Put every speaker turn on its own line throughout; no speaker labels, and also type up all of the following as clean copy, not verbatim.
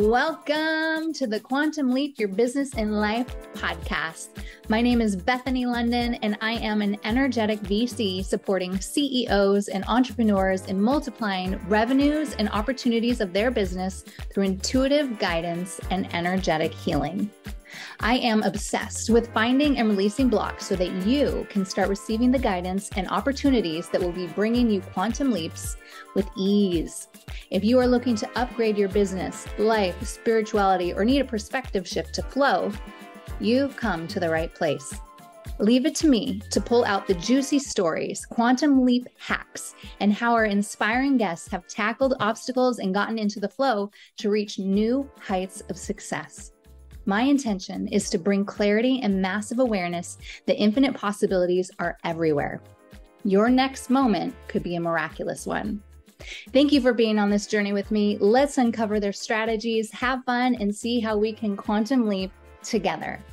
Welcome to the Quantum Leap Your Business and Life podcast. My name is Bethany London, and I am an energetic VC supporting CEOs and entrepreneurs in multiplying revenues and opportunities of their business through intuitive guidance and energetic healing. I am obsessed with finding and releasing blocks so that you can start receiving the guidance and opportunities that will be bringing you quantum leaps with ease. If you are looking to upgrade your business, life, spirituality, or need a perspective shift to flow, you've come to the right place. Leave it to me to pull out the juicy stories, quantum leap hacks, and how our inspiring guests have tackled obstacles and gotten into the flow to reach new heights of success. My intention is to bring clarity and massive awareness that infinite possibilities are everywhere. Your next moment could be a miraculous one. Thank you for being on this journey with me. Let's uncover their strategies, have fun, and see how we can quantum leap together.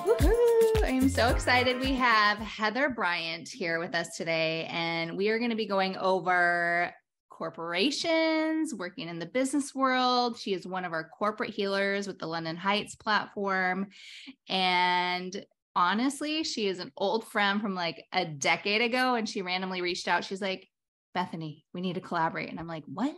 Woohoo! I am so excited. We have Heather Bryant here with us today, and we are going to be going over corporations, working in the business world. She is one of our corporate healers with the London Heights platform. And honestly, she is an old friend from like a decade ago. And she randomly reached out. She's like, Bethany, we need to collaborate. And I'm like, what?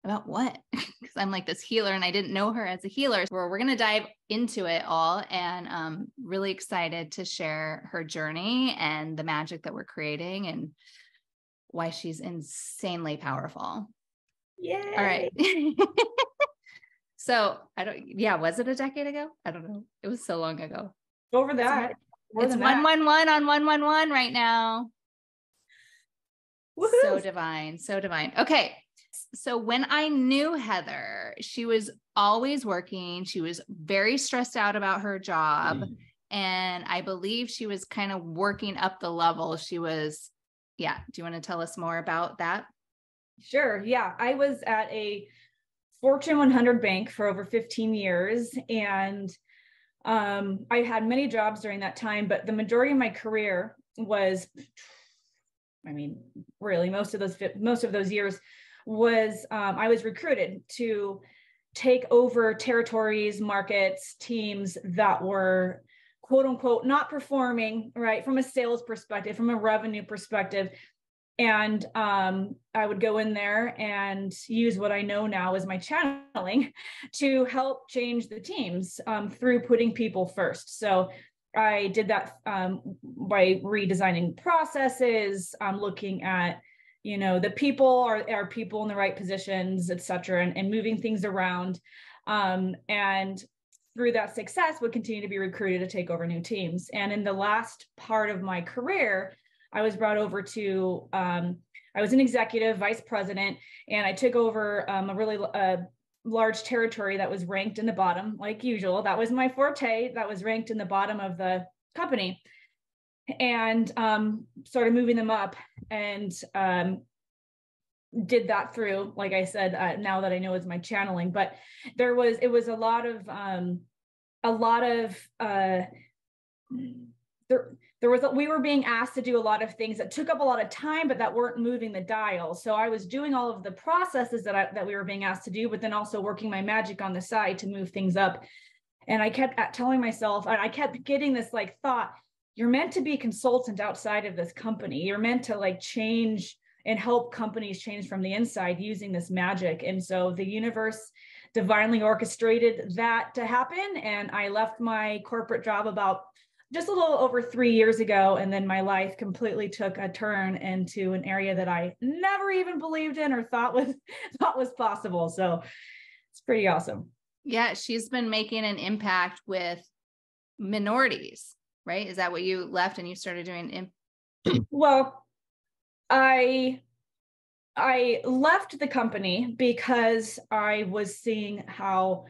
About what? Because I'm like this healer and I didn't know her as a healer. So we're going to dive into it all, and really excited to share her journey and the magic that we're creating and why she's insanely powerful.
Yay.
All right. So was it a decade ago? I don't know. It was so long ago.
Over that.
It's 111 on 111 right now.
Woo-hoo.
So divine. So divine. Okay. So when I knew Heather, she was always working. She was very stressed out about her job. And I believe she was kind of working up the level. Yeah. Do you want to tell us more about that?
Sure. Yeah. I was at a Fortune 100 bank for over 15 years. And I had many jobs during that time, but the majority of my career was, really most of those years was, I was recruited to take over territories, markets, teams that were quote unquote, not performing, right, from a sales perspective, from a revenue perspective. And I would go in there and use what I know now as my channeling to help change the teams through putting people first. So I did that by redesigning processes, looking at, the people, are people in the right positions, et cetera, and moving things around. And through that success would continue to be recruited to take over new teams. And in the last part of my career, I was brought over to, I was an executive vice president, and I took over a really large territory that was ranked in the bottom, like usual. That was my forte. That was ranked in the bottom of the company, and started moving them up, and did that through, like I said, now that I know it's my channeling. But it was a lot of we were being asked to do a lot of things that took up a lot of time, but that weren't moving the dial. So I was doing all of the processes that we were being asked to do, but then also working my magic on the side to move things up. And I kept telling myself, I kept getting this like thought, you're meant to be a consultant outside of this company. You're meant to like change and help companies change from the inside using this magic. And so the universe divinely orchestrated that to happen. And I left my corporate job about just a little over 3 years ago. And then my life completely took a turn into an area that I never even believed in or thought was possible. So it's pretty awesome.
Yeah. She's been making an impact with minorities, right? Is that what you left and you started doing?
Well, I left the company because I was seeing how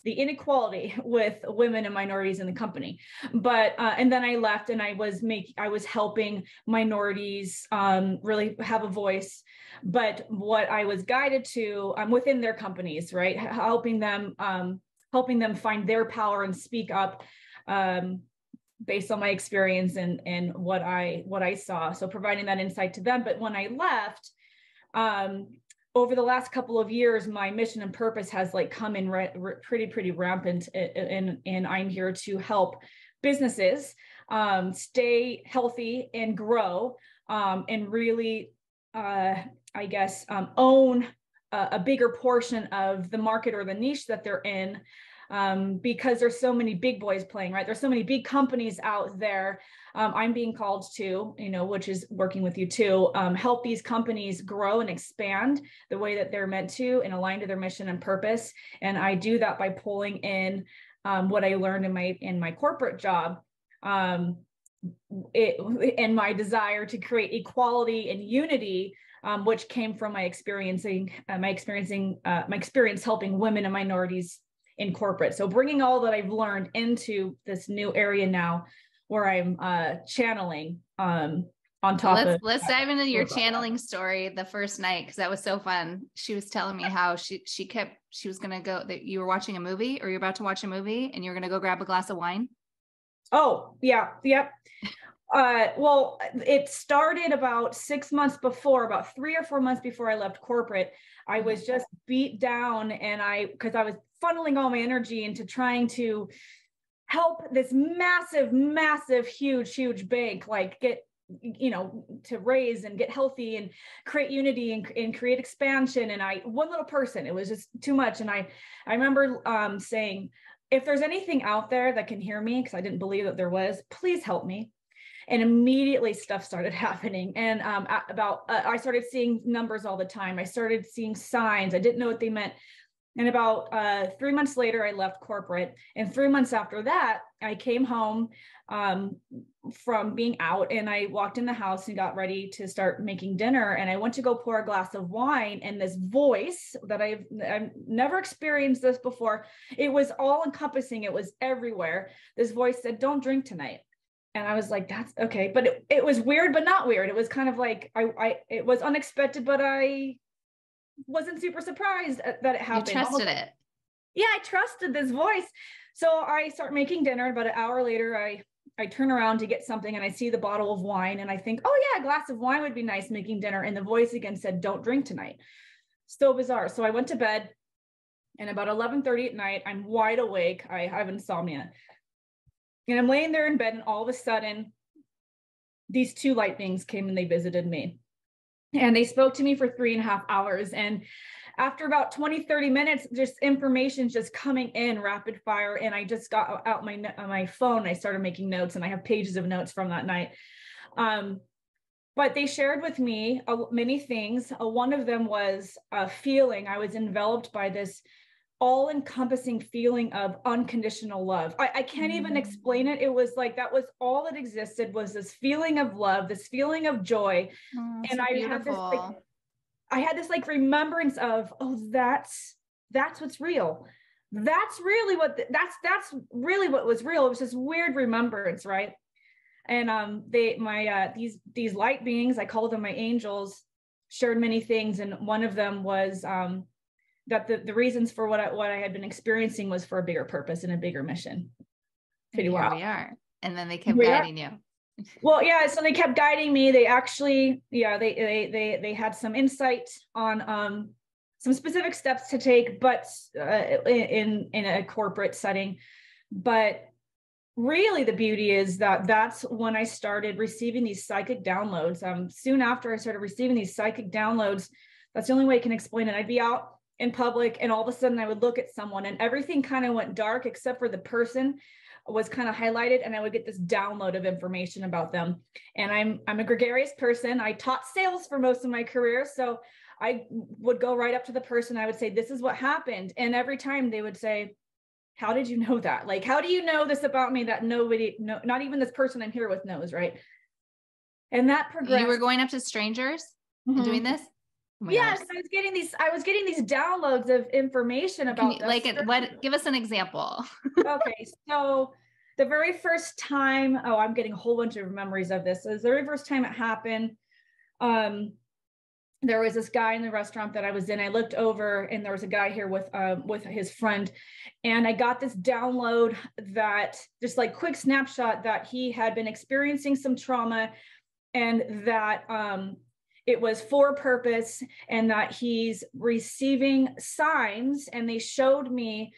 the inequality with women and minorities in the company. But and then I left, and I was helping minorities really have a voice. But what I was guided to within their companies, right, helping them find their power and speak up. based on my experience and what I saw. So providing that insight to them. But when I left, over the last couple of years, my mission and purpose has like come in pretty rampant, and I'm here to help businesses stay healthy and grow, and really, I guess, own a bigger portion of the market or the niche that they're in, because there's so many big boys playing, right? There's so many big companies out there. I'm being called to, which is working with you too, help these companies grow and expand the way that they're meant to and align to their mission and purpose. And I do that by pulling in what I learned in my corporate job, and my desire to create equality and unity, which came from my experience helping women and minorities in corporate. So bringing all that I've learned into this new area now, where I'm channeling on top of.
Let's dive into your channeling story the first night, because that was so fun. She was telling me how she was going to go, that you were watching a movie, or you're about to watch a movie, and you're going to go grab a glass of wine.
Oh yeah, yep. Well, it started about 6 months before, about 3 or 4 months before I left corporate. I was just beat down, and because I was funneling all my energy into trying to help this massive, huge bank, like get, to raise and get healthy and create unity and create expansion. And one little person, it was just too much. And I remember saying, if there's anything out there that can hear me, because I didn't believe that there was, please help me. And immediately stuff started happening. And I started seeing numbers all the time. I started seeing signs. I didn't know what they meant. And about 3 months later, I left corporate. And 3 months after that, I came home from being out, and I walked in the house and got ready to start making dinner. And I went to go pour a glass of wine, and this voice that I've never experienced this before. It was all encompassing. It was everywhere. This voice said, "Don't drink tonight." And I was like, that's okay. But it was weird, but not weird. It was kind of like, it was unexpected, but I wasn't super surprised that it happened.
You trusted it.
Yeah, I trusted this voice. So I start making dinner. About an hour later, I turn around to get something, and I see the bottle of wine, and I think, oh yeah, a glass of wine would be nice making dinner. And the voice again said, "Don't drink tonight." So bizarre. So I went to bed, and about 11:30 at night, I'm wide awake. I have insomnia. And I'm laying there in bed, and all of a sudden, these two light beings came and they visited me. And they spoke to me for 3.5 hours. And after about 20-30 minutes, just information just coming in rapid fire. And I just got out my phone. I started making notes, and I have pages of notes from that night. But they shared with me many things. One of them was a feeling. I was enveloped by this all-encompassing feeling of unconditional love. I can't even explain it. It was like, that was all that existed, was this feeling of love, this feeling of joy. And
so
I had this remembrance of, oh, that's what's real. That's really that's really what was real. It was this weird remembrance, right? And these light beings, I call them my angels, shared many things. And one of them was that the reasons for what I had been experiencing was for a bigger purpose and a bigger mission.
Pretty wild. We are. And then they kept guiding you.
Well, yeah. So they kept guiding me. They actually, they had some insight on some specific steps to take, but in a corporate setting. But really, the beauty is that that's when I started receiving these psychic downloads. Soon after I started receiving these psychic downloads, that's the only way I can explain it. I'd be out in public, and all of a sudden I would look at someone, and everything kind of went dark except for the person was kind of highlighted, and I would get this download of information about them. And I'm a gregarious person. I taught sales for most of my career, so I would go right up to the person. I would say, "This is what happened," and every time they would say, "How did you know that? Like, how do you know this about me that nobody, not even this person I'm here with knows?" Right? And that progressed.
You were going up to strangers and doing this?
Oh yes, gosh. I was getting these downloads of information about
give us an example.
Okay, so the very first time, I'm getting a whole bunch of memories of this. So the very first time it happened, there was this guy in the restaurant that I was in. I looked over and there was a guy here with his friend. And I got this download that just like quick snapshot that he had been experiencing some trauma, and that it was for purpose, and that he's receiving signs. And they showed me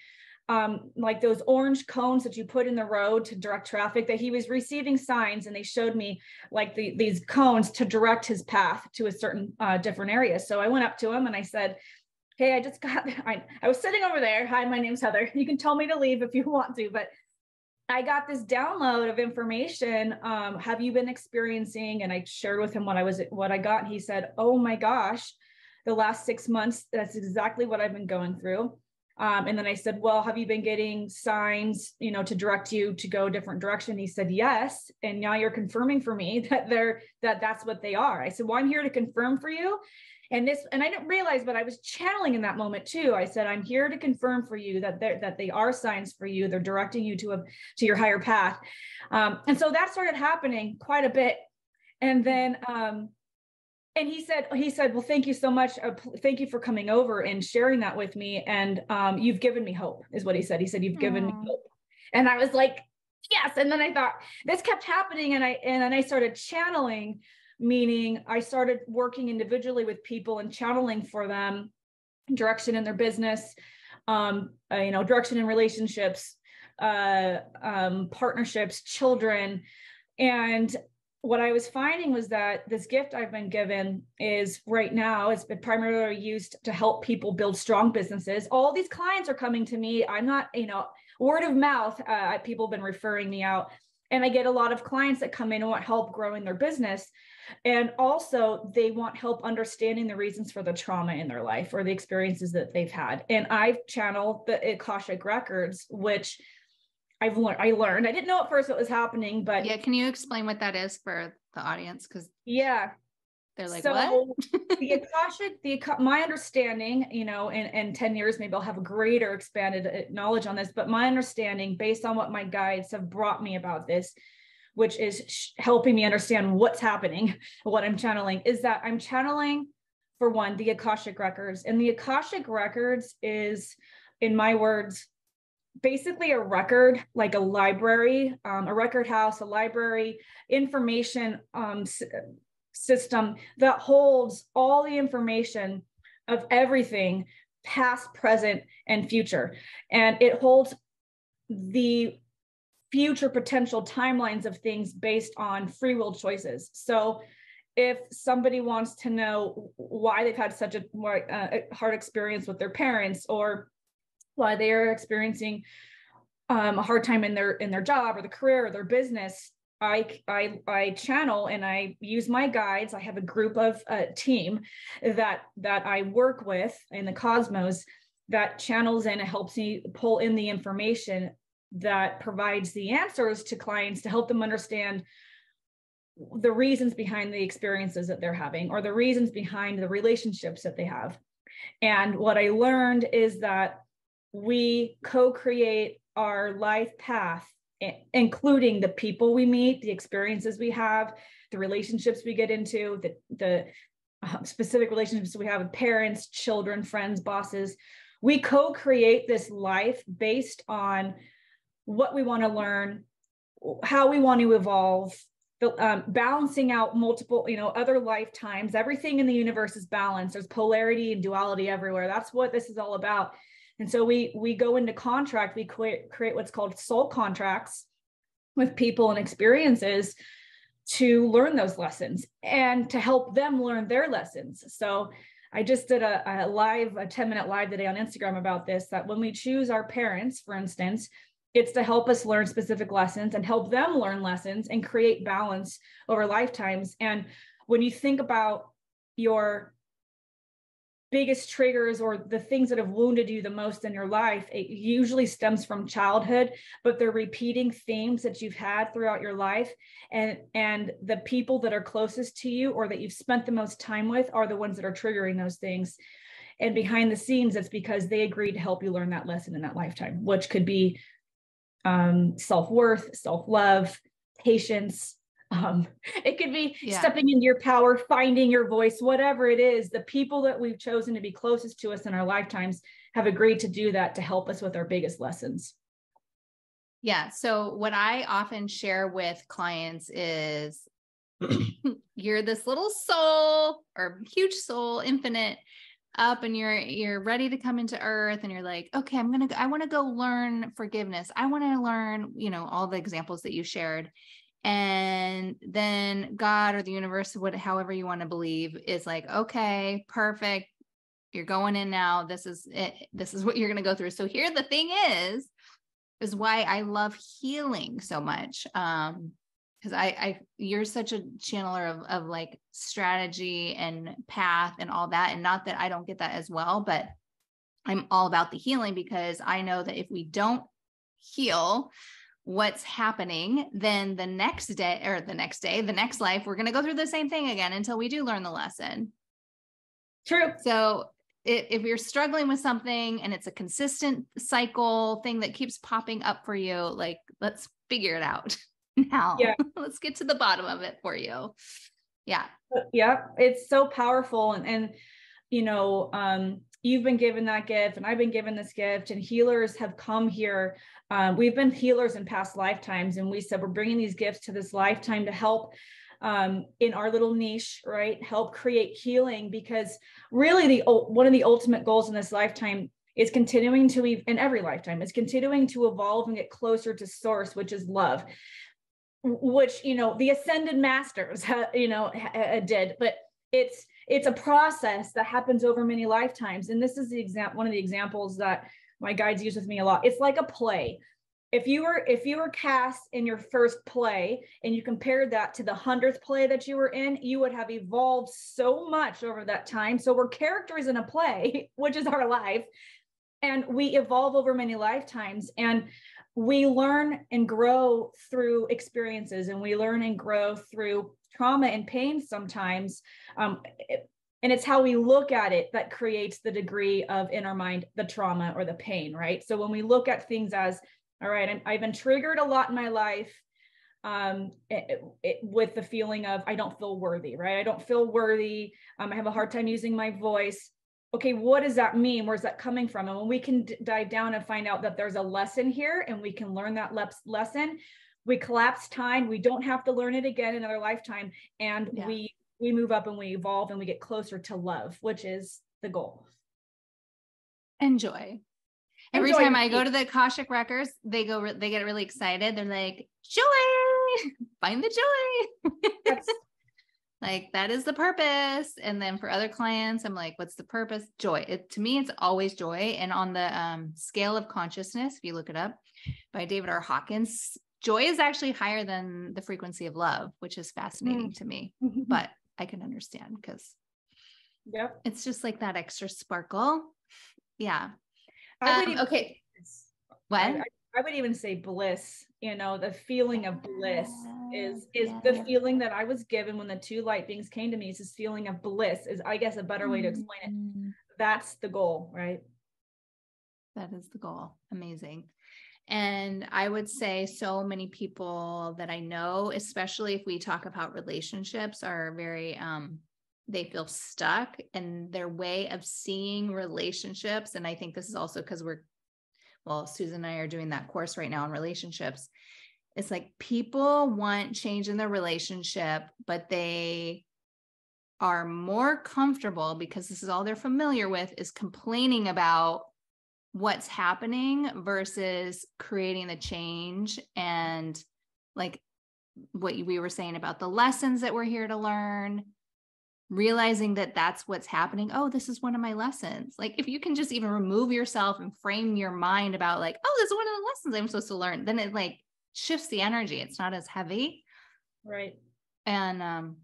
like those orange cones that you put in the road to direct traffic, that he was receiving signs, and they showed me like these cones to direct his path to a certain different area. So I went up to him and I said, hey, I was sitting over there. Hi, my name's Heather. You can tell me to leave if you want to, but I got this download of information. Have you been experiencing? And I shared with him what I got. And he said, oh my gosh, the last 6 months, that's exactly what I've been going through. And then I said, well, have you been getting signs, to direct you to go a different direction? He said, yes. And now you're confirming for me that that's what they are. I said, well, I'm here to confirm for you. And I didn't realize, but I was channeling in that moment too. I said, I'm here to confirm for you that they are signs for you. They're directing you to your higher path. And so that started happening quite a bit. And then, and he said, well, thank you so much. Thank you for coming over and sharing that with me. And you've given me hope, is what he said. He said, you've given me hope. And I was like, yes. And then I thought this kept happening. And then I started channeling, meaning I started working individually with people and channeling for them direction in their business, direction in relationships, partnerships, children. And what I was finding was that this gift I've been given is right now, it's been primarily used to help people build strong businesses. All these clients are coming to me. I'm not, word of mouth, people have been referring me out. And I get a lot of clients that come in and want help growing their business. And also they want help understanding the reasons for the trauma in their life or the experiences that they've had. And I've channeled the Akashic Records, which I learned. I didn't know at first what was happening, but
yeah. Can you explain what that is for the audience? Because they're like,
so
what?
The Akashic, my understanding, in 10 years, maybe I'll have a greater expanded knowledge on this, but my understanding based on what my guides have brought me about this, which is helping me understand what's happening, what I'm channeling, is that I'm channeling, for one, the Akashic Records. And the Akashic Records is, in my words, basically a record, like a library, a record house, a library, information system that holds all the information of everything, past, present, and future. And it holds the future potential timelines of things based on free will choices. So if somebody wants to know why they've had such a hard experience with their parents, or why they are experiencing a hard time in their job or the career or their business, I channel and I use my guides. I have a group of team that I work with in the cosmos that channels in and helps me pull in the information that provides the answers to clients to help them understand the reasons behind the experiences that they're having, or the reasons behind the relationships that they have. And what I learned is that we co-create our life path, including the people we meet, the experiences we have, the relationships we get into, the specific relationships we have with parents, children, friends, bosses. We co-create this life based on what we want to learn, how we want to evolve, balancing out multiple, other lifetimes. Everything in the universe is balanced. There's polarity and duality everywhere. That's what this is all about. And so we go into contract, we create what's called soul contracts with people and experiences to learn those lessons and to help them learn their lessons. So I just did a 10-minute live today on Instagram about this, that when we choose our parents, for instance, it's to help us learn specific lessons and help them learn lessons and create balance over lifetimes. And when you think about your biggest triggers or the things that have wounded you the most in your life, it usually stems from childhood, but they're repeating themes that you've had throughout your life. And the people that are closest to you or that you've spent the most time with are the ones that are triggering those things. And behind the scenes, it's because they agreed to help you learn that lesson in that lifetime, which could be self-worth, self-love, patience, It could be stepping into your power, finding your voice, whatever it is. The people that we've chosen to be closest to us in our lifetimes have agreed to do that to help us with our biggest lessons.
Yeah. So what I often share with clients is you're this little soul or huge soul, infinite up, and you're ready to come into earth, and you're like, okay, I want to go learn forgiveness. I want to learn, all the examples that you shared. And then God or the universe, however you want to believe, is like, okay, perfect. You're going in now. This is it. This is what you're going to go through. So here, the thing is why I love healing so much. Because you're such a channeler of like strategy and path and all that. And not that I don't get that as well, but I'm all about the healing, because I know that if we don't heal what's happening, then the next life, we're going to go through the same thing again until we do learn the lesson.
True.
So if you're struggling with something and it's a consistent cycle thing that keeps popping up for you, like, let's figure it out now. Yeah. Let's get to the bottom of it for you. Yeah.
Yeah. It's so powerful. And you've been given that gift, and I've been given this gift, and healers have come here. We've been healers in past lifetimes, and we said, we're bringing these gifts to this lifetime to help in our little niche, right? Help create healing, because really one of the ultimate goals in this lifetime is continuing to, in every lifetime, is continuing to evolve and get closer to source, which is love, which, the ascended masters, did, but it's a process that happens over many lifetimes. And this is one of the examples that my guides use with me a lot. It's like a play. If you were cast in your first play and you compared that to the 100th play that you were in, you would have evolved so much over that time. So we're characters in a play, which is our life. And we evolve over many lifetimes, and we learn and grow through experiences, and we learn and grow through trauma and pain sometimes. And it's how we look at it that creates the degree of, in our mind, the trauma or the pain, right? So when we look at things as, all right, I've been triggered a lot in my life with the feeling of, I don't feel worthy, right? I don't feel worthy. I have a hard time using my voice. Okay, what does that mean? Where's that coming from? And when we can dive down and find out that there's a lesson here, and we can learn that lesson, we collapse time. We don't have to learn it again in another lifetime. And we move up and we evolve and we get closer to love, which is the goal.
Enjoy. Every time I go to the Akashic Records, they get really excited. They're like, joy, find the joy. Yes. Like, that is the purpose. And then for other clients, I'm like, what's the purpose? Joy. To me, it's always joy. And on the scale of consciousness, if you look it up by David R. Hawkins, joy is actually higher than the frequency of love, which is fascinating to me, but I can understand, because it's just like that extra sparkle. Yeah. Okay. What?
I would even say bliss, the feeling of bliss is the feeling that I was given when the two light beings came to me. It's this feeling of bliss is, I guess, a better way to explain it. That's the goal, right?
That is the goal. Amazing. And I would say so many people that I know, especially if we talk about relationships, are very, they feel stuck in their way of seeing relationships. And I think this is also because Susan and I are doing that course right now on relationships. It's like people want change in their relationship, but they are more comfortable, because this is all they're familiar with, is complaining about what's happening versus creating the change. And like what we were saying about the lessons that we're here to learn, realizing that that's what's happening. Oh, this is one of my lessons. Like, if you can just even remove yourself and frame your mind about like, oh, this is one of the lessons I'm supposed to learn, then it like shifts the energy. It's not as heavy.
Right.
And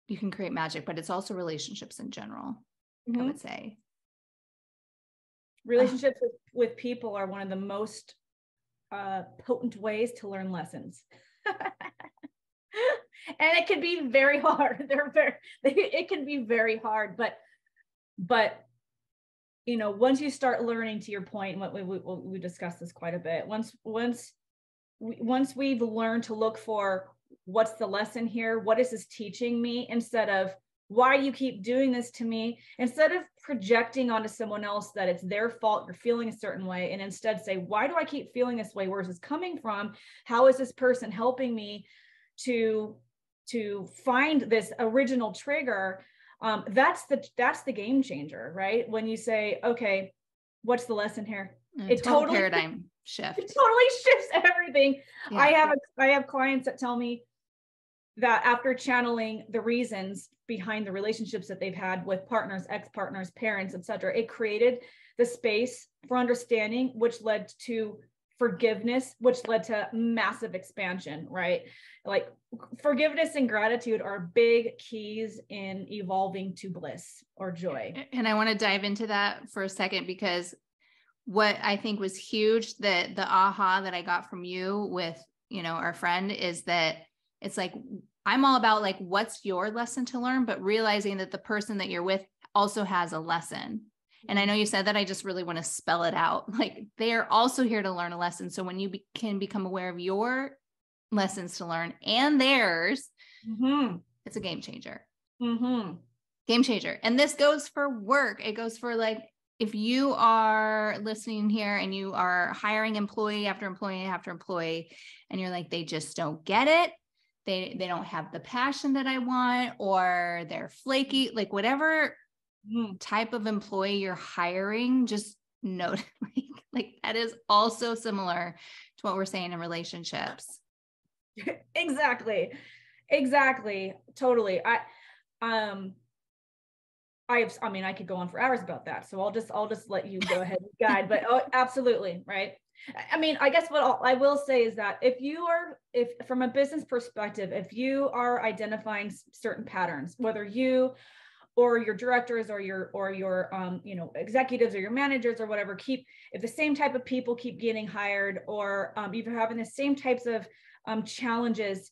you can create magic, but it's also relationships in general, I would say.
Relationships with people are one of the most potent ways to learn lessons. And it can be very hard. It can be very hard, but once you start learning, to your point, what we discussed this quite a bit. Once we've learned to look for what's the lesson here? What is this teaching me? Instead of, why do you keep doing this to me? Instead of projecting onto someone else that it's their fault, you're feeling a certain way, and instead say, why do I keep feeling this way? Where is this coming from? How is this person helping me to find this original trigger? That's the game changer, right? When you say, okay, what's the lesson here?
It totally paradigm shift.
It totally shifts everything.
Yeah.
I have clients that tell me that after channeling the reasons behind the relationships that they've had with partners, ex-partners, parents, etc., it created the space for understanding, which led to forgiveness, which led to massive expansion, right? Like forgiveness and gratitude are big keys in evolving to bliss or joy.
And I want to dive into that for a second, because what I think was huge, that the aha that I got from you with, our friend, is that it's like, I'm all about like, what's your lesson to learn, but realizing that the person that you're with also has a lesson. And I know you said that, I just really want to spell it out. Like, they are also here to learn a lesson. So when you can become aware of your lessons to learn and theirs, it's a game changer. Game changer. And this goes for work. It goes for like, if you are listening here and you are hiring employee after employee after employee, and you're like, they just don't get it. They don't have the passion that I want, or they're flaky, like whatever type of employee you're hiring, just note like that is also similar to what we're saying in relationships.
Exactly. Totally. I could go on for hours about that. So I'll just let you go ahead and guide, but absolutely. Right. I mean, I guess what I will say is that if from a business perspective, if you are identifying certain patterns, whether you or your directors or your executives or your managers or whatever, if the same type of people keep getting hired, or if you're having the same types of challenges,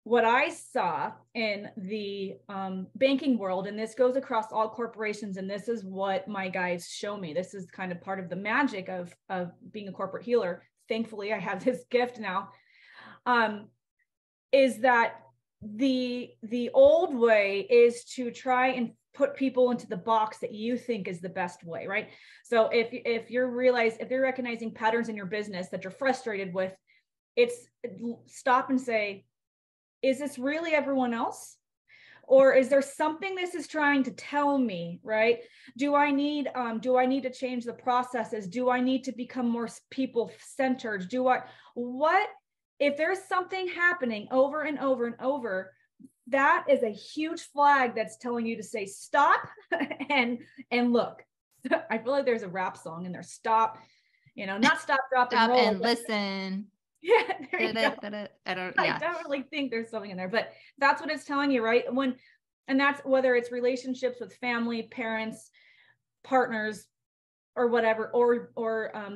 what I saw in the banking world, and this goes across all corporations, and this is what my guides show me, this is kind of part of the magic of being a corporate healer. Thankfully, I have this gift now, is that the old way is to try and put people into the box that you think is the best way, right? So if you're recognizing patterns in your business that you're frustrated with, stop and say, is this really everyone else? Or is there something this is trying to tell me, right? Do I need to change the processes? Do I need to become more people-centered? If there's something happening over and over and over, that is a huge flag that's telling you to say stop and look. I feel like there's a rap song in there. Stop, not stop, drop, and roll.
And listen.
Yeah, there you go. I definitely think there's something in there, but that's what it's telling you, right? And that's whether it's relationships with family, parents, partners, or whatever, or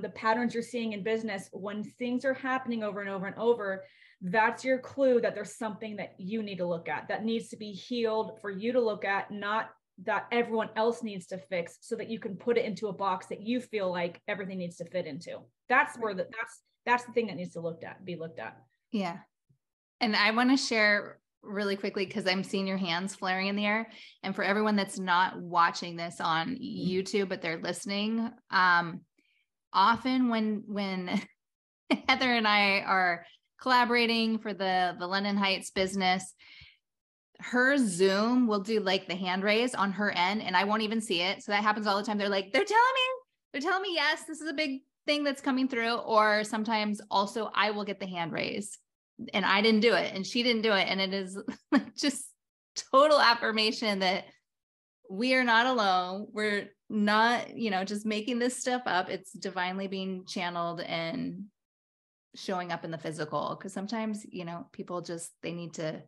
the patterns you're seeing in business. When things are happening over and over and over, that's your clue that there's something that you need to look at, that needs to be healed for you to look at, not that everyone else needs to fix, so that you can put it into a box that you feel like everything needs to fit into. That's where that's the thing that needs to be looked at. Yeah.
And I want to share really quickly, because I'm seeing your hands flaring in the air. And for everyone that's not watching this on YouTube, but they're listening, often when Heather and I are collaborating for the London Heights business, her Zoom will do like the hand raise on her end, and I won't even see it. So that happens all the time. They're like, they're telling me, yes, this is a big thing that's coming through. Or sometimes also I will get the hand raise and I didn't do it and she didn't do it. And it is just total affirmation that we are not alone. We're not, just making this stuff up. It's divinely being channeled and showing up in the physical. Cause sometimes, people they need to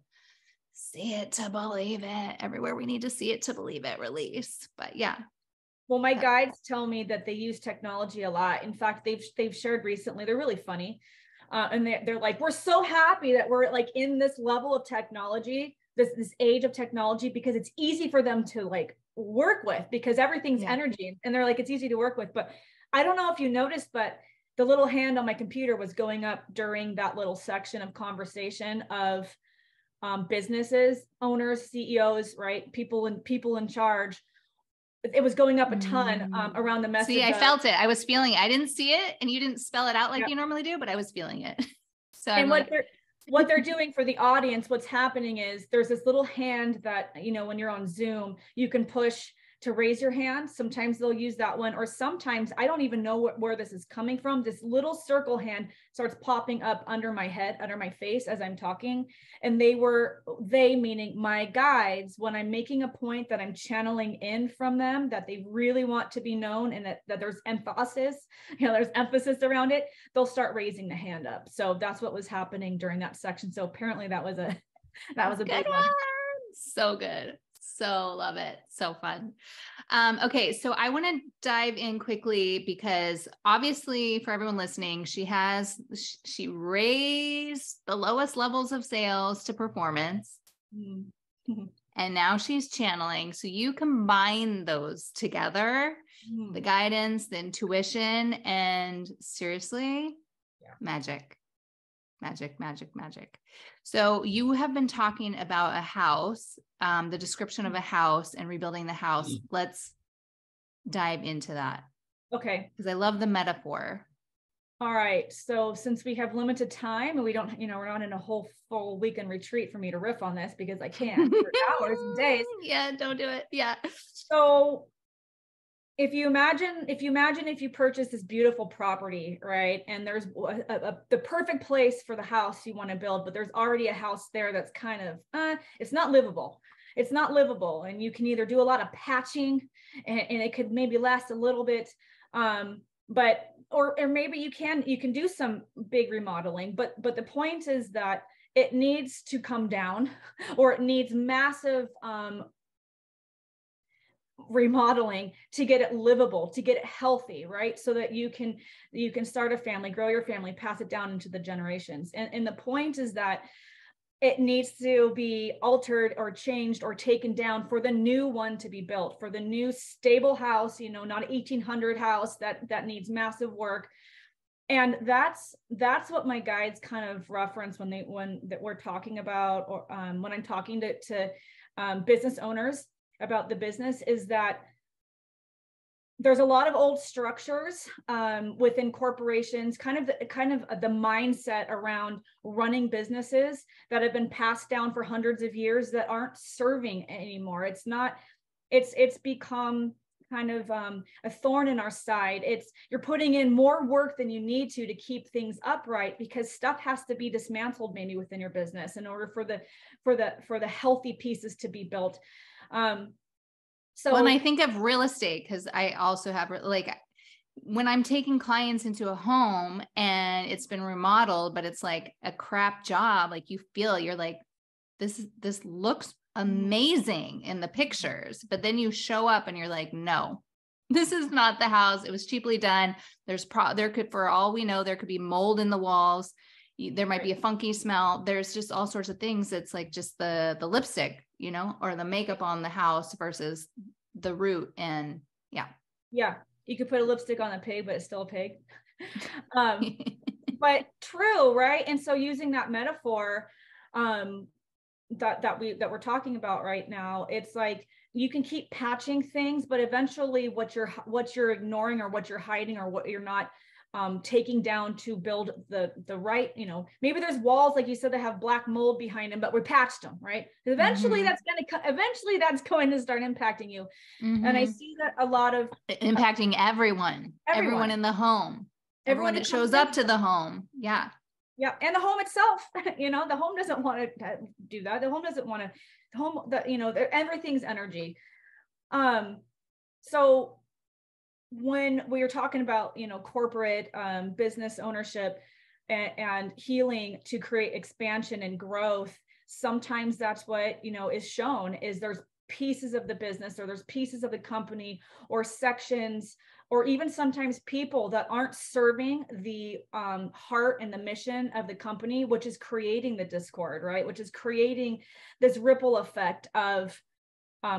see it to believe it. Everywhere we need to see it to believe it, release. But yeah.
Well, my guides tell me that they use technology a lot. In fact, they've shared recently, they're really funny. And they're like, we're so happy that we're like in this level of technology, this age of technology, because it's easy for them to like work with, because everything's energy. And they're like, it's easy to work with. But I don't know if you noticed, but the little hand on my computer was going up during that little section of conversation of businesses, owners, CEOs, right? People in charge. It was going up a ton around the message.
See, I felt it. I was feeling it. I didn't see it, and you didn't spell it out like
Yep.
you normally do, but I was feeling it. So
and
I'm
what they're doing for the audience, what's happening is there's this little hand that, you know, when you're on Zoom, you can push to raise your hand. Sometimes they'll use that one, or sometimes I don't even know where this is coming from. This little circle hand starts popping up under my head, under my face as I'm talking. And they meaning my guides, when I'm making a point that I'm channeling in from them, that they really want to be known, and that there's there's emphasis around it, they'll start raising the hand up. So that's what was happening during that section. So apparently that was a big one.
So good. So love it. So fun. Okay. So I want to dive in quickly because obviously for everyone listening, she raised the lowest levels of sales to performance. Mm-hmm. And now she's channeling. So you combine those together, the guidance, the intuition, and seriously, magic. So you have been talking about a house, the description of a house and rebuilding the house. Let's dive into that.
Okay.
Because I love the metaphor.
All right. So since we have limited time and we don't, we're not in a whole full weekend retreat for me to riff on this because I can't for hours and days.
Yeah, don't do it. Yeah.
So if you purchase this beautiful property, right, and there's the perfect place for the house you want to build, but there's already a house there that's kind of it's not livable. And you can either do a lot of patching, and it could maybe last a little bit, but or maybe you can do some big remodeling, but the point is that it needs to come down, or it needs massive remodeling to get it livable, to get it healthy, right? So that you can start a family, grow your family, pass it down into the generations. And the point is that it needs to be altered or changed or taken down for the new one to be built, for the new stable house, not an 1800 house that needs massive work. And that's what my guides kind of reference when we're talking about, or when I'm talking to business owners about the business, is that there's a lot of old structures within corporations, kind of the mindset around running businesses that have been passed down for hundreds of years that aren't serving anymore. It's become kind of a thorn in our side. You're putting in more work than you need to keep things upright, because stuff has to be dismantled maybe within your business in order for the healthy pieces to be built. So
when I think of real estate, because I also have when I'm taking clients into a home and it's been remodeled, but it's like a crap job, like you're like, this looks amazing in the pictures, but then you show up and you're like, no, this is not the house. It was cheaply done. There could, for all we know, there could be mold in the walls. There might be a funky smell. There's just all sorts of things. It's like just the lipstick, or the makeup on the house versus the root. And yeah,
you could put a lipstick on a pig, but it's still a pig. But true, right? And so using that metaphor that we're talking about right now, it's like you can keep patching things, but eventually what you're ignoring, or what you're hiding, or what you're not taking down to build the right, maybe there's walls, like you said, that have black mold behind them, but we patched them, right? Eventually that's going to start impacting you. Mm-hmm. And I see that a lot of
impacting everyone in the home, everyone that shows up to the home. Yeah.
And the home itself, the home doesn't want to do that. The home doesn't want to, everything's energy. So when we were talking about, corporate business ownership and healing to create expansion and growth, sometimes that's what, is shown is there's pieces of the business, or there's pieces of the company, or sections, or even sometimes people that aren't serving the heart and the mission of the company, which is creating the discord, right? Which is creating this ripple effect of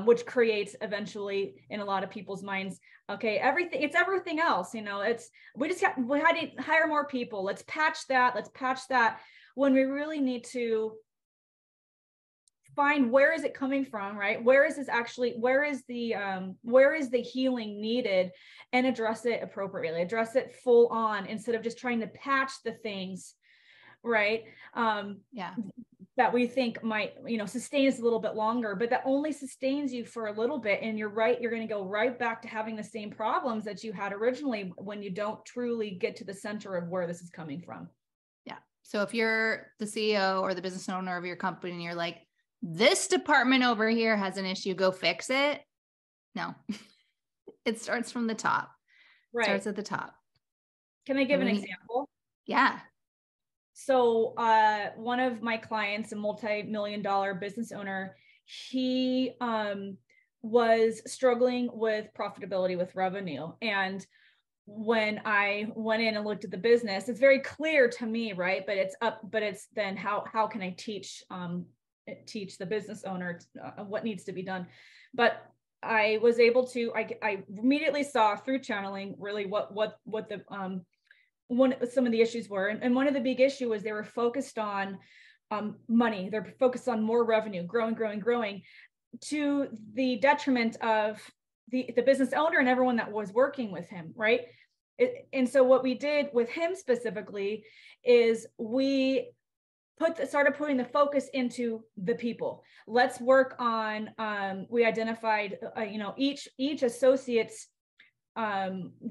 which creates eventually in a lot of people's minds, okay, it's everything else, we had to hire more people. Let's patch that. When we really need to find where is it coming from, right? Where is the healing needed, and address it appropriately, address it full on, instead of just trying to patch the things, right? That we think might, sustain us a little bit longer, but that only sustains you for a little bit. And you're right, you're going to go right back to having the same problems that you had originally when you don't truly get to the center of where this is coming from.
Yeah. So if you're the CEO or the business owner of your company and you're like, this department over here has an issue, go fix it. No, it starts from the top.
Right.
Starts at the top.
Can I give an example?
Yeah.
So one of my clients, a multi-million-dollar business owner, he was struggling with profitability, with revenue. And when I went in and looked at the business, it's very clear to me, right? But it's then how can I teach the business owner what needs to be done? But I was able to, I immediately saw through channeling really what the some of the issues were. And one of the big issue was they were focused on money. They're focused on more revenue, growing, to the detriment of the business owner and everyone that was working with him, right? And so what we did with him specifically is we started putting the focus into the people. Let's work on, we identified, each associate's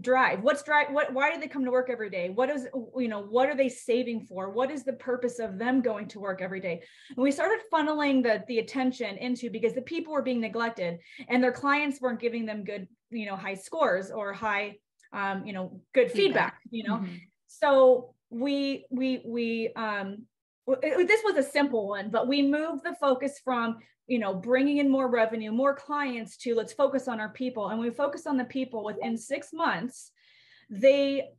drive. Why do they come to work every day? What are they saving for? What is the purpose of them going to work every day? And we started funneling the attention into, because the people were being neglected and their clients weren't giving them good, high scores or high, good feedback,
Mm-hmm.
So this was a simple one, but we moved the focus from, bringing in more revenue, more clients, to let's focus on our people. And we focused on the people. Within 6 months, they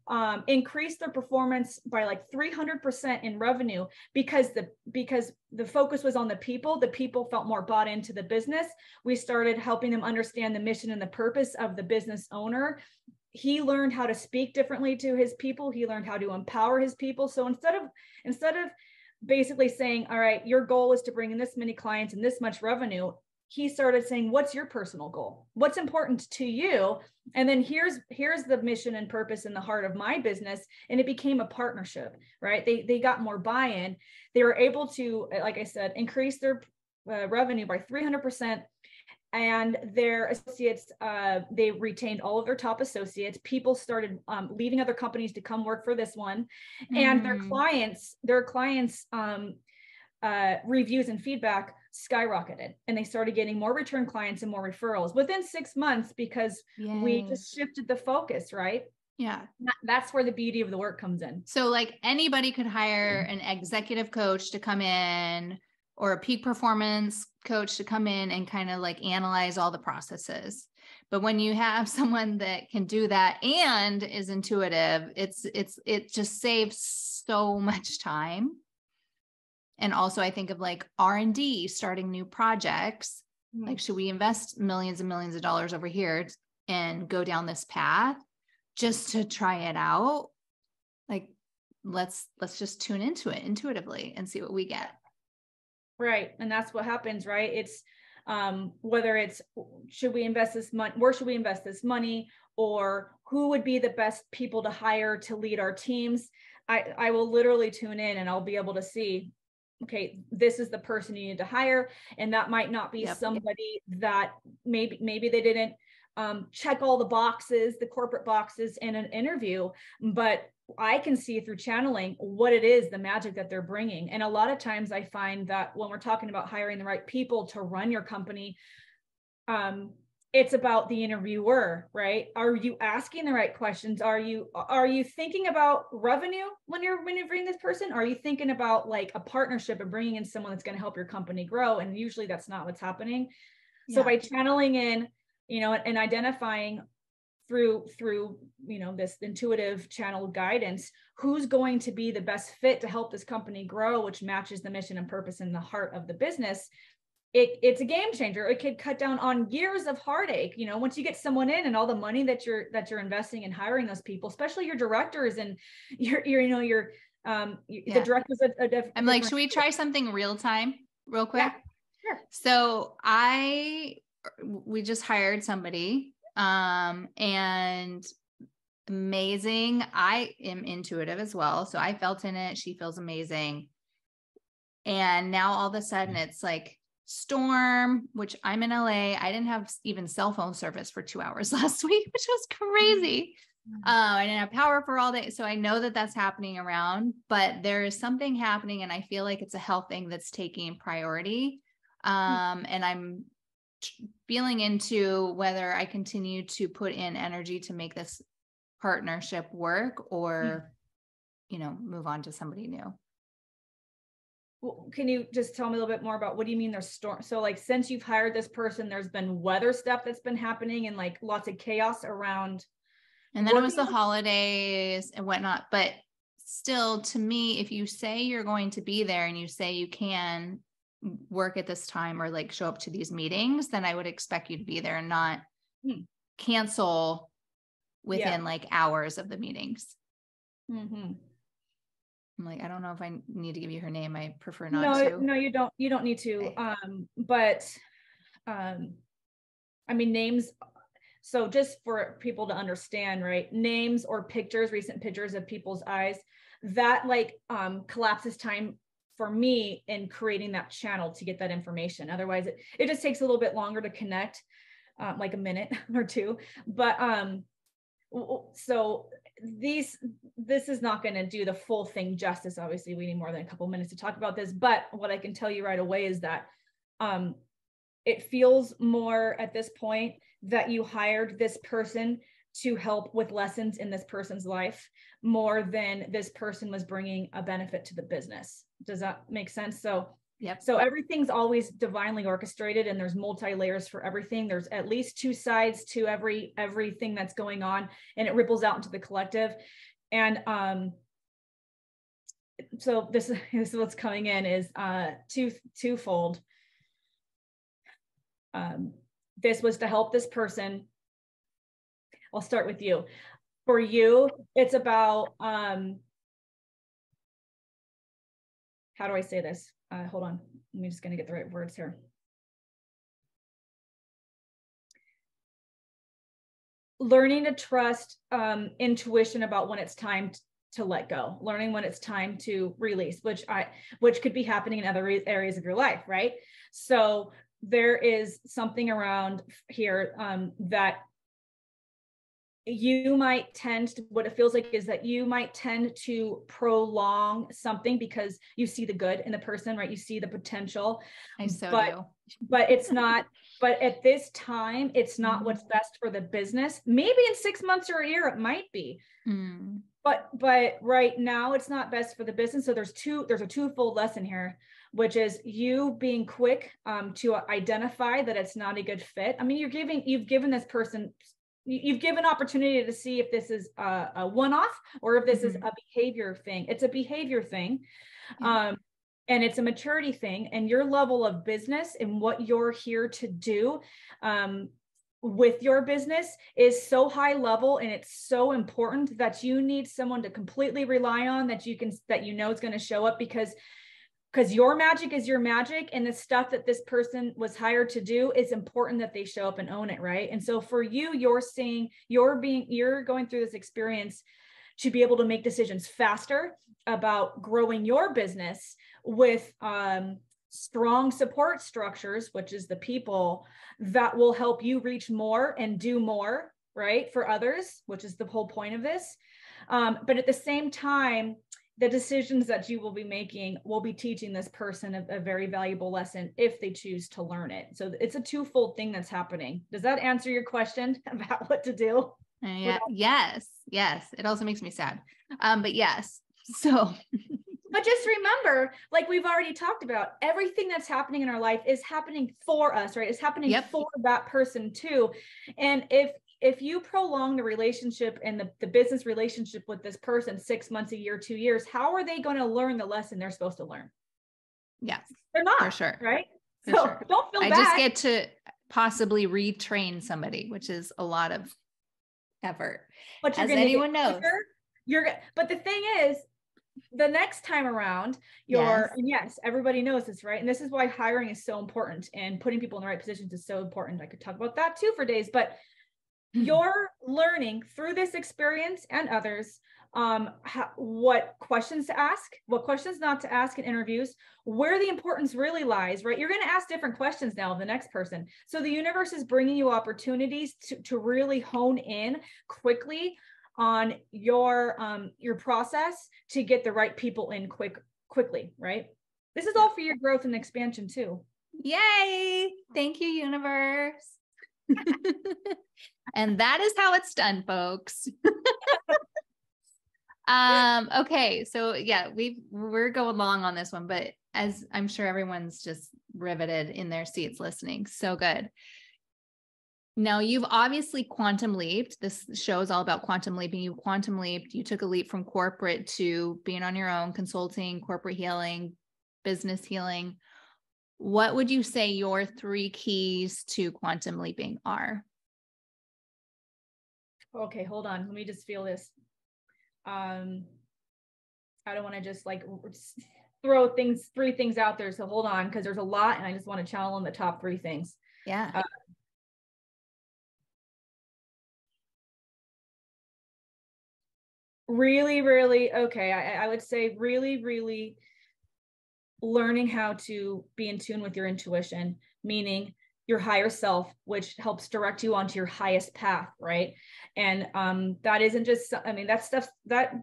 increased their performance by like 300% in revenue, because the focus was on the people. The people felt more bought into the business. We started helping them understand the mission and the purpose of the business owner. He learned how to speak differently to his people. He learned how to empower his people. So instead of basically saying, all right, your goal is to bring in this many clients and this much revenue, he started saying, what's your personal goal? What's important to you? And then here's the mission and purpose in the heart of my business. And it became a partnership, right? They got more buy-in. They were able to, like I said, increase their revenue by 300%. And their associates, they retained all of their top associates. People started leaving other companies to come work for this one. And their clients reviews and feedback skyrocketed, and they started getting more return clients and more referrals within 6 months, because we just shifted the focus, right?
Yeah.
That's where the beauty of the work comes in.
So like anybody could hire an executive coach to come in, or a peak performance coach to come in and kind of like analyze all the processes. But when you have someone that can do that and is intuitive, it just saves so much time. And also I think of like R&D, starting new projects. Like, should we invest millions and millions of dollars over here and go down this path just to try it out? Like, let's just tune into it intuitively and see what we get.
Right. And that's what happens, right? It's whether it's, should we invest this money? Where should we invest this money? Or who would be the best people to hire to lead our teams? I will literally tune in and I'll be able to see, okay, this is the person you need to hire. And that might not be somebody that maybe they didn't check all the boxes, the corporate boxes in an interview, but I can see through channeling what it is, the magic that they're bringing. And a lot of times I find that when we're talking about hiring the right people to run your company, it's about the interviewer, right? Are you asking the right questions? Are you thinking about revenue when you're bringing this person? Are you thinking about like a partnership and bringing in someone that's going to help your company grow? And usually that's not what's happening. So by channeling in, and identifying through this intuitive channel guidance, who's going to be the best fit to help this company grow, which matches the mission and purpose in the heart of the business, it's a game changer. It could cut down on years of heartache. Once you get someone in and all the money that you're investing in hiring those people, especially your directors and the directors. I'm like, should we try something real time real quick? Yeah, sure.
So we just hired somebody, and amazing. I am intuitive as well. So I felt in it. She feels amazing. And now all of a sudden it's like storm, which I'm in LA. I didn't have even cell phone service for 2 hours last week, which was crazy. I didn't have power for all day. So I know that that's happening around, but there is something happening, and I feel like it's a health thing that's taking priority. And I'm feeling into whether I continue to put in energy to make this partnership work, or, move on to somebody new.
Well, can you just tell me a little bit more about what do you mean there's storm? So like, since you've hired this person, there's been weather stuff that's been happening and like lots of chaos around.
And then it was the holidays and whatnot. But still, to me, if you say you're going to be there and you say you can work at this time or like show up to these meetings, then I would expect you to be there and not cancel within like hours of the meetings. Mm-hmm. I'm like, I don't know if I need to give you her name. I prefer not to.
No, you don't. You don't need to. Okay. I mean, names. So just for people to understand, right? Names or pictures, recent pictures of people's eyes, that like collapses time for me in creating that channel to get that information. Otherwise, it just takes a little bit longer to connect, like a minute or two. But so this is not going to do the full thing justice. Obviously, we need more than a couple minutes to talk about this. But what I can tell you right away is that it feels more at this point that you hired this person to help with lessons in this person's life more than this person was bringing a benefit to the business. Does that make sense? So,
yep.
So everything's always divinely orchestrated, and there's multi-layers for everything. There's at least two sides to everything that's going on, and it ripples out into the collective. And so this is what's coming in is twofold. This was to help this person. I'll start with you. For you, it's about, how do I say this? Hold on. I'm just going to get the right words here. Learning to trust intuition about when it's time to let go, learning when it's time to release, which could be happening in other areas of your life, right? So there is something around here that you might tend to, what it feels like is that you might tend to prolong something because you see the good in the person, right? You see the potential.
I so do.
But it's not, but at this time, it's not what's best for the business. Maybe in 6 months or a year, it might be. But right now it's not best for the business. So there's a twofold lesson here, which is you being quick to identify that it's not a good fit. I mean, you've given this person, you've given opportunity to see if this is a one-off or if this is a behavior thing. It's a behavior thing. And it's a maturity thing, and your level of business and what you're here to do with your business is so high level, and it's so important that you need someone to completely rely on, that you know is going to show up, because your magic is your magic, and the stuff that this person was hired to do is important that they show up and own it, right? And so for you, you're going through this experience to be able to make decisions faster about growing your business with strong support structures, which is the people that will help you reach more and do more, right, for others, which is the whole point of this. But at the same time, the decisions that you will be making will be teaching this person a very valuable lesson if they choose to learn it. So it's a twofold thing that's happening. Does that answer your question about what to do?
Yeah. Yes. It also makes me sad. But yes. So,
but just remember, like we've already talked about, everything that's happening in our life is happening for us, right? It's happening for that person too. And if you prolong the relationship and the business relationship with this person 6 months, a year, 2 years, how are they going to learn the lesson they're supposed to learn?
Yes,
they're not,
for sure.
Right?
For
so
sure.
Don't feel bad.
I just get to possibly retrain somebody, which is a lot of effort.
But
as anyone knows.
But the thing is, the next time around, and yes, everybody knows this, right? And this is why hiring is so important and putting people in the right positions is so important. I could talk about that too for days, but you're learning through this experience and others, what questions to ask, what questions not to ask in interviews, where the importance really lies, right? You're going to ask different questions now of the next person. So the universe is bringing you opportunities to really hone in quickly on your process to get the right people in quickly, right? This is all for your growth and expansion too.
Yay! Thank you, universe. And that is how it's done, folks. Okay. So yeah, we're going long on this one, but as I'm sure everyone's just riveted in their seats listening. So good. Now you've obviously quantum leaped. This show is all about quantum leaping. You quantum leaped. You took a leap from corporate to being on your own, consulting, corporate healing, business healing. What would you say your 3 keys to quantum leaping are?
Okay, hold on. Let me just feel this. I don't want to just like throw 3 things out there. So hold on, because there's a lot and I just want to channel on the top 3 things.
Yeah.
Really, really, okay. I would say really, really learning how to be in tune with your intuition, meaning your higher self, which helps direct you onto your highest path, right? And that isn't just, I mean, that stuff,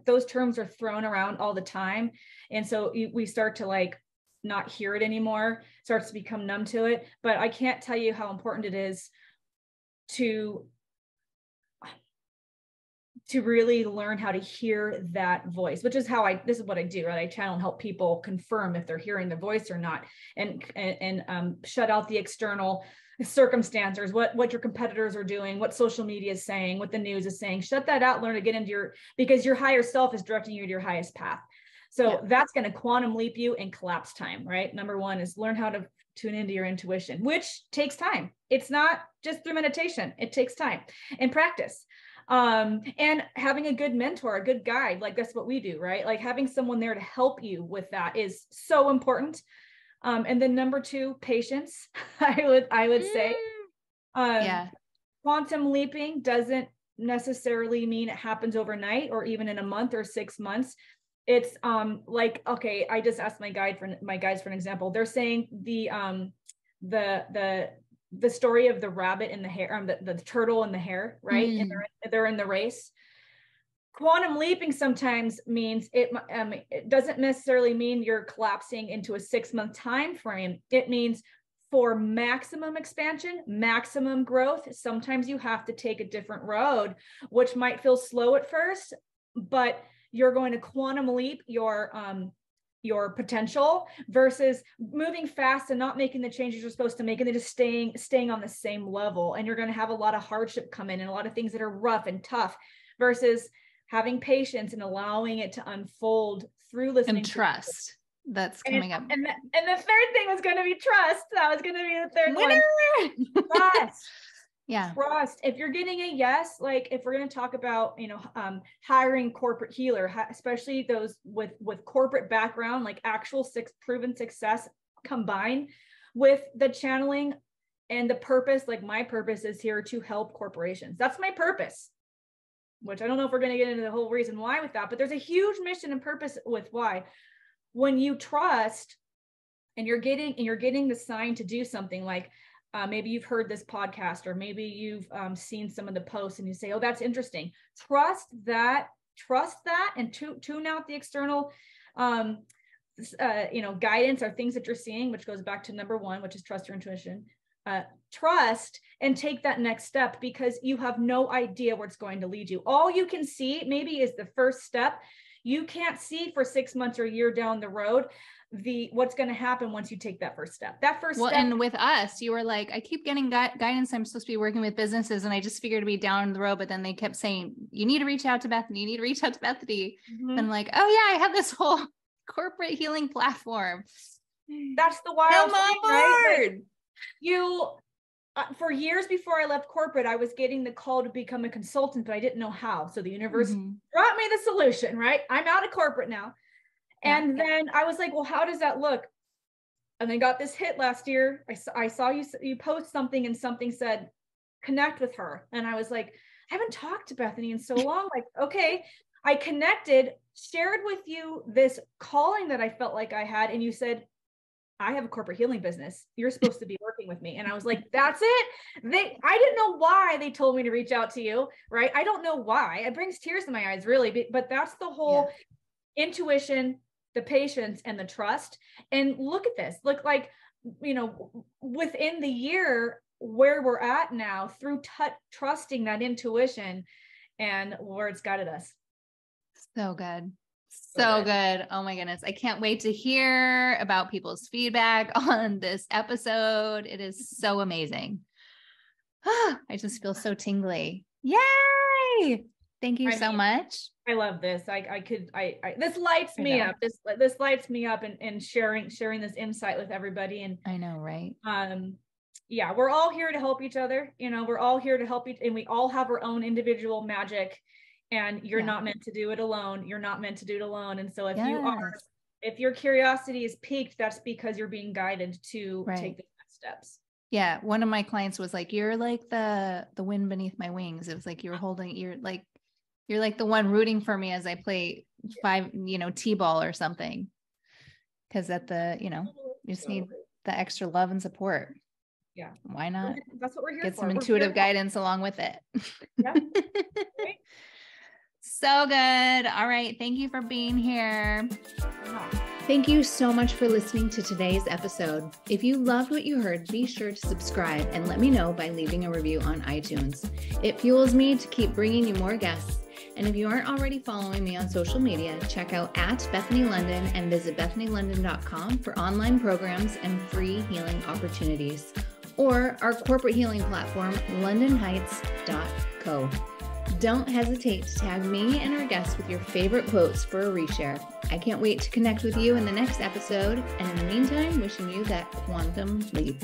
those terms are thrown around all the time. And so we start to like not hear it anymore, starts to become numb to it. But I can't tell you how important it is to really learn how to hear that voice, which is how this is what I do, right? I channel and help people confirm if they're hearing the voice or not, and shut out the external circumstances, what your competitors are doing, what social media is saying, what the news is saying. Shut that out, learn to get into because your higher self is directing you to your highest path. So that's going to quantum leap you in collapse time, right? Number 1 is learn how to tune into your intuition, which takes time. It's not just through meditation. It takes time and practice. And having a good mentor, a good guide, like that's what we do, right? Like having someone there to help you with that is so important. And then number 2, patience. I would say, quantum leaping doesn't necessarily mean it happens overnight or even in a month or 6 months. It's like, okay, I just asked my guides for an example. They're saying the story of the rabbit and the hare, the turtle and the hare, right? And they're in the race. Quantum leaping sometimes means it doesn't necessarily mean you're collapsing into a 6-month time frame. It means for maximum expansion, maximum growth, sometimes you have to take a different road, which might feel slow at first, but you're going to quantum leap your potential versus moving fast and not making the changes you're supposed to make, and then just staying on the same level. And you're going to have a lot of hardship come in and a lot of things that are rough and tough, versus having patience and allowing it to unfold through listening
and trust. That's coming up.
And the third thing was going to be trust. That was going to be the third one. Trust.
Yeah.
Trust. If you're getting a yes, like if we're going to talk about, hiring corporate healer, especially those with corporate background, like actual proven success combined with the channeling and the purpose, like my purpose is here to help corporations. That's my purpose, which I don't know if we're going to get into the whole reason why with that, but there's a huge mission and purpose with why. When you trust and you're getting the sign to do something, like maybe you've heard this podcast, or maybe you've seen some of the posts and you say, oh, that's interesting. Trust that, and tune out the external, guidance or things that you're seeing, which goes back to number 1, which is trust your intuition. Trust and take that next step, because you have no idea where it's going to lead you. All you can see maybe is the first step. You can't see for 6 months or a year down the road what's going to happen once you take that first step.
And with us, you were like, I keep getting guidance. I'm supposed to be working with businesses, and I just figured to be down the road. But then they kept saying, you need to reach out to Bethany. You need to reach out to Bethany.
Mm-hmm.
And I'm like, oh yeah, I have this whole corporate healing platform.
That's the wild
thing,
right? Like, for years before I left corporate, I was getting the call to become a consultant, but I didn't know how. So the universe brought me the solution, right? I'm out of corporate now. And then I was like, well, how does that look? And then got this hit last year. I saw you post something and something said, connect with her. And I was like, I haven't talked to Bethany in so long. Like, okay, I connected, shared with you this calling that I felt like I had. And you said, I have a corporate healing business. You're supposed to be working with me. And I was like, that's it. I didn't know why they told me to reach out to you. Right. I don't know why. It brings tears to my eyes, really. But that's the whole intuition, the patience, and the trust. And look at this. Look, like, you know, within the year where we're at now, through trusting that intuition and where it's guided us.
So good. So good. Oh my goodness. I can't wait to hear about people's feedback on this episode. It is so amazing. I just feel so tingly. Yay. Thank you so much.
I love this. This lights me up. This lights me up and sharing this insight with everybody. And
I know, right?
Yeah, we're all here to help each other. You know, we're all here to help and we all have our own individual magic. And you're not meant to do it alone. You're not meant to do it alone. And so if your curiosity is piqued, that's because you're being guided to take the next steps.
Yeah. One of my clients was like, you're like the wind beneath my wings. It was like, you're like the one rooting for me as I play T-ball or something. Cause you just need the extra love and support.
Yeah.
Why not?
That's what we're here
for. Get some
we're
intuitive guidance along with it.
Yeah. Right.
So good. All right. Thank you for being here. Thank you so much for listening to today's episode. If you loved what you heard, be sure to subscribe and let me know by leaving a review on iTunes. It fuels me to keep bringing you more guests. And if you aren't already following me on social media, check out @BethanyLondon and visit BethanyLondon.com for online programs and free healing opportunities, or our corporate healing platform, LondonHeights.co. Don't hesitate to tag me and our guests with your favorite quotes for a reshare. I can't wait to connect with you in the next episode. And in the meantime, wishing you that quantum leap.